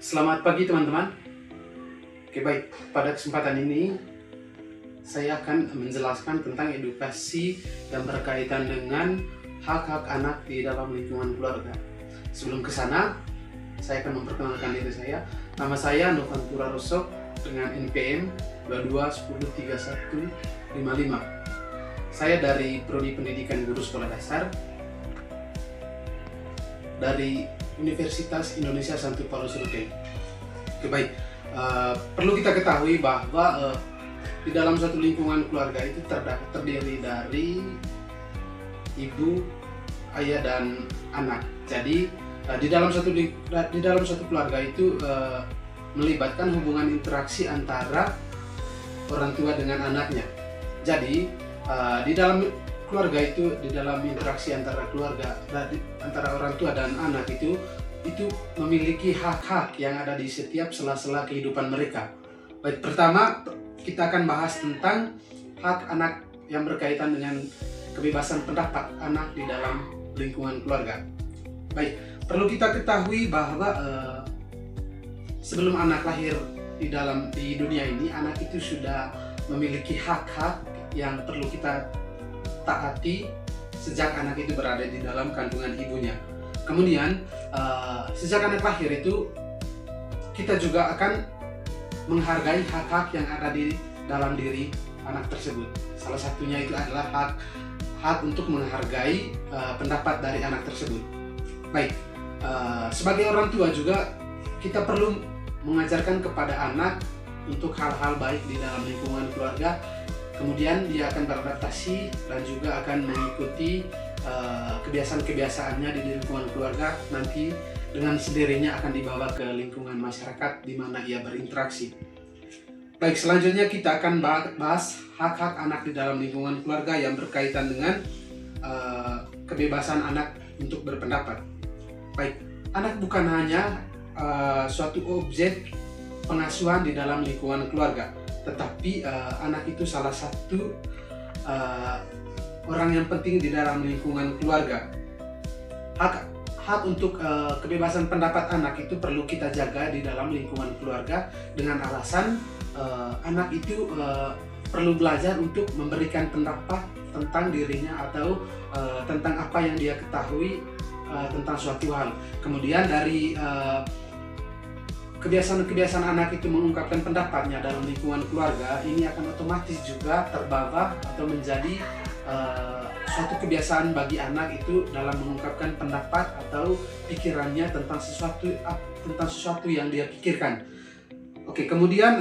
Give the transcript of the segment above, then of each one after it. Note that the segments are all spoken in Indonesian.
Selamat pagi teman-teman. Oke baik, pada kesempatan ini saya akan menjelaskan tentang edukasi yang berkaitan dengan hak-hak anak di dalam lingkungan keluarga. Sebelum ke sana, saya akan memperkenalkan diri saya. Nama saya Novantura Rosok dengan NPM 22103155. Saya dari Prodi Pendidikan Guru Sekolah Dasar dari Universitas Indonesia Santo Paulus Ruteng. Oke baik, perlu kita ketahui bahwa di dalam suatu lingkungan keluarga itu terdiri dari ibu, ayah dan anak. Jadi di dalam suatu keluarga itu melibatkan hubungan interaksi antara orang tua dengan anaknya. Jadi di dalam keluarga itu, di dalam interaksi antara keluarga, antara orang tua dan anak itu memiliki hak-hak yang ada di setiap sela-sela kehidupan mereka. Baik, pertama kita akan bahas tentang hak anak yang berkaitan dengan kebebasan pendapat anak di dalam lingkungan keluarga. Baik, perlu kita ketahui bahwa sebelum anak lahir di dunia ini, anak itu sudah memiliki hak-hak yang perlu kita taati sejak anak itu berada di dalam kandungan ibunya. Kemudian sejak anak lahir itu kita juga akan menghargai hak-hak yang ada di dalam diri anak tersebut. Salah satunya itu adalah hak untuk menghargai pendapat dari anak tersebut. Baik, sebagai orang tua juga kita perlu mengajarkan kepada anak untuk hal-hal baik di dalam lingkungan keluarga. Kemudian dia akan beradaptasi dan juga akan mengikuti kebiasaan-kebiasaannya di lingkungan keluarga. Nanti dengan sendirinya akan dibawa ke lingkungan masyarakat di mana ia berinteraksi. Baik, selanjutnya kita akan bahas hak-hak anak di dalam lingkungan keluarga yang berkaitan dengan kebebasan anak untuk berpendapat. Baik, anak bukan hanya suatu objek pengasuhan di dalam lingkungan keluarga, tetapi anak itu salah satu orang yang penting di dalam lingkungan keluarga. Hak untuk kebebasan pendapat anak itu perlu kita jaga di dalam lingkungan keluarga dengan alasan anak itu perlu belajar untuk memberikan pendapat tentang dirinya atau tentang apa yang dia ketahui tentang suatu hal. Kemudian dari kebiasaan-kebiasaan anak itu mengungkapkan pendapatnya dalam lingkungan keluarga, ini akan otomatis juga terbawa atau menjadi suatu kebiasaan bagi anak itu dalam mengungkapkan pendapat atau pikirannya tentang sesuatu yang dia pikirkan. Oke, kemudian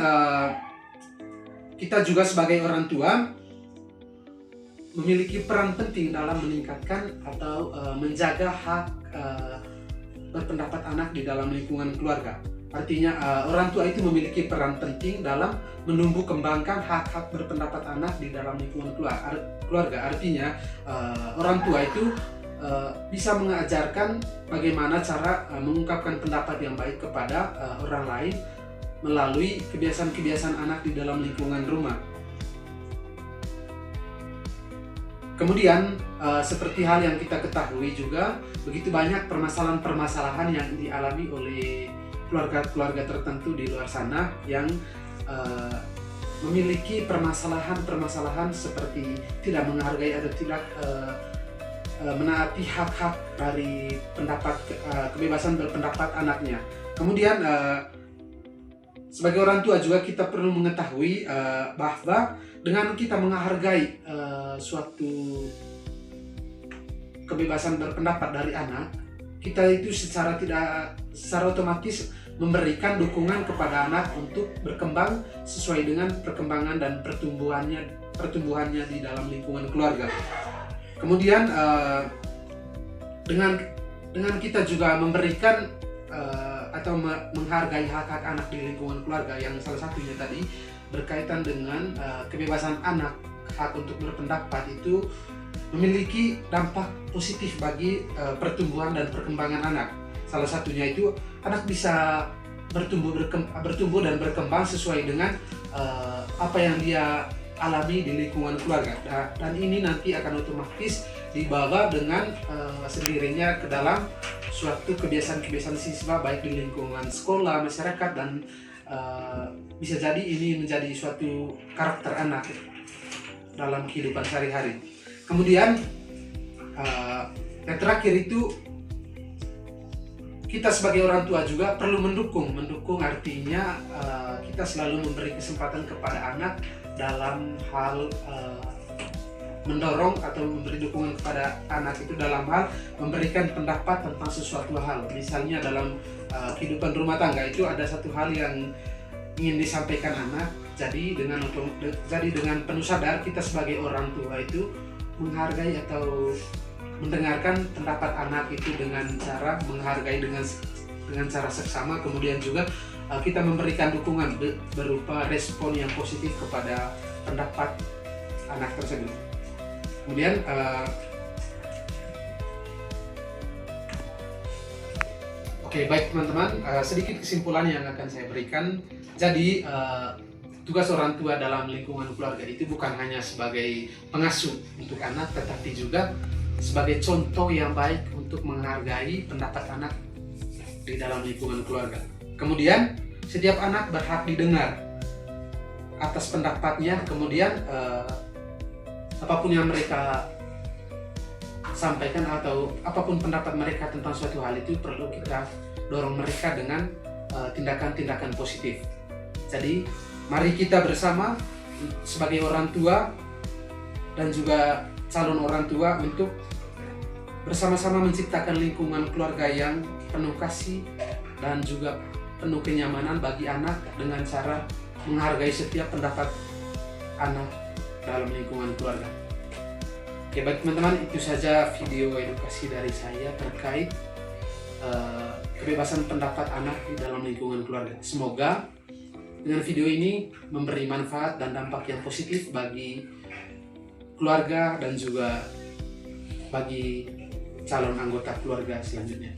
kita juga sebagai orang tua memiliki peran penting dalam meningkatkan atau menjaga hak berpendapat anak di dalam lingkungan keluarga. Artinya orang tua itu memiliki peran penting dalam menumbuh kembangkan hak-hak berpendapat anak di dalam lingkungan keluarga. Artinya orang tua itu bisa mengajarkan bagaimana cara mengungkapkan pendapat yang baik kepada orang lain melalui kebiasaan-kebiasaan anak di dalam lingkungan rumah. Kemudian seperti hal yang kita ketahui juga, begitu banyak permasalahan-permasalahan yang dialami oleh keluarga-keluarga tertentu di luar sana yang memiliki permasalahan-permasalahan seperti tidak menghargai atau tidak menaati hak-hak dari kebebasan berpendapat anaknya. Kemudian sebagai orang tua juga kita perlu mengetahui bahwa dengan kita menghargai suatu kebebasan berpendapat dari anak, kita itu secara otomatis memberikan dukungan kepada anak untuk berkembang sesuai dengan perkembangan dan pertumbuhannya di dalam lingkungan keluarga. Kemudian dengan kita juga memberikan atau menghargai hak-hak anak di lingkungan keluarga, yang salah satunya tadi berkaitan dengan kebebasan anak, hak untuk berpendapat itu memiliki dampak positif bagi pertumbuhan dan perkembangan anak. Salah satunya itu anak bisa bertumbuh dan berkembang sesuai dengan apa yang dia alami di lingkungan keluarga, dan ini nanti akan otomatis dibawa dengan sendirinya ke dalam suatu kebiasaan-kebiasaan siswa baik di lingkungan sekolah, masyarakat, dan bisa jadi ini menjadi suatu karakter anak dalam kehidupan sehari-hari. Kemudian yang terakhir itu kita sebagai orang tua juga perlu mendukung artinya kita selalu memberi kesempatan kepada anak dalam hal mendorong atau memberi dukungan kepada anak itu dalam hal memberikan pendapat tentang sesuatu hal. Misalnya dalam kehidupan rumah tangga itu ada satu hal yang ingin disampaikan anak, jadi dengan penuh sadar kita sebagai orang tua itu menghargai atau mendengarkan pendapat anak itu dengan cara menghargai dengan cara seksama. Kemudian juga kita memberikan dukungan berupa respon yang positif kepada pendapat anak tersebut. Kemudian oke, baik teman-teman, sedikit kesimpulan yang akan saya berikan. Jadi tugas orang tua dalam lingkungan keluarga itu bukan hanya sebagai pengasuh untuk anak, tetapi juga sebagai contoh yang baik untuk menghargai pendapat anak di dalam lingkungan keluarga. Kemudian setiap anak berhak didengar atas pendapatnya. Kemudian apapun yang mereka sampaikan atau apapun pendapat mereka tentang suatu hal itu perlu kita dorong mereka dengan tindakan-tindakan positif. Jadi mari kita bersama sebagai orang tua dan juga calon orang tua untuk bersama-sama menciptakan lingkungan keluarga yang penuh kasih dan juga penuh kenyamanan bagi anak dengan cara menghargai setiap pendapat anak dalam lingkungan keluarga. Oke, baik teman-teman, itu saja video edukasi dari saya terkait kebebasan pendapat anak di dalam lingkungan keluarga. Semoga dengan video ini memberi manfaat dan dampak yang positif bagi keluarga dan juga bagi calon anggota keluarga selanjutnya.